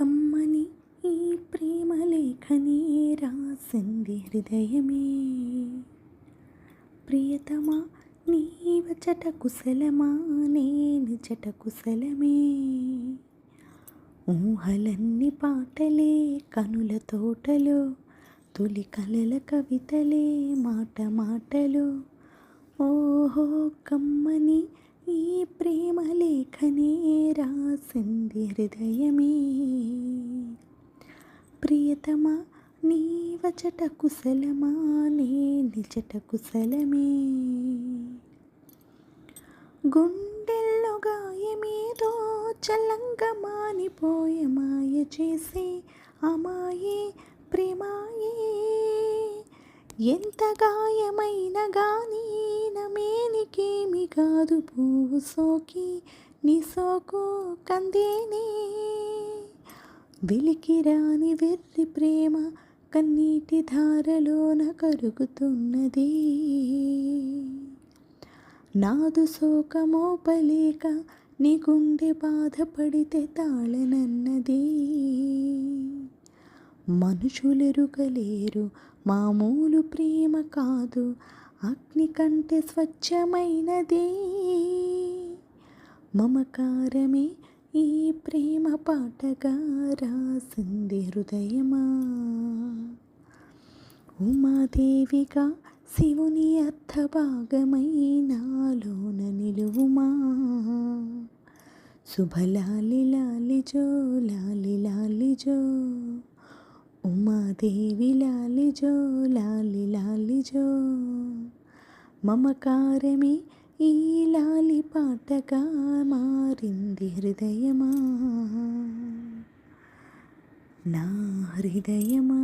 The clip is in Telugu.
కమ్మని ఈ ప్రేమ లేఖని రాసింది హృదయమే. ప్రియతమా నీవచట కుశలమా నేనిచట కుశలమే. ఊహలన్నీ పాటలే కనుల తోటలో, తొలి కలల కవితలే మాట మాటలు. ఓహో కమ్మని ఈ ప్రేమ లేఖనే రాసింది హృదయమే. ప్రియతమా నీవచట కుశలమా నేనిచట కుశలమే. గుండెల్లో గాయమేదో చల్లంగా మానిపోయే మాయ చేసే అమాయే ప్రేమాయే. ఎంత గాయమైన గానీ నమేనికేమి కాదు పువ్వు సోకి నీ సోకు కందేనే. వెలికిరాని వెర్రి ప్రేమ కన్నీటి ధారలోన కరుగుతున్నది. నాదు శోకమోపలేక నీ గుండె బాధపడితే తాళనన్నది. మనుషులెరుగలేరు మామూలు ప్రేమ కాదు, అగ్ని కంటే స్వచ్ఛమైనది. మమకారమే ఈ ప్రేమ పాటగా రాసింది హృదయమా. ఉమాదేవిగా శివుని అర్థభాగమై నాలోన నిలువుమా. శుభలాలి లాలిజో లాలి లాలిజో, ఉమాదేవి లాలిజో లాలి లాలిజో. మమకారమే ఈ లాలి పాటగా మారింది హృదయమా, నా హృదయమా.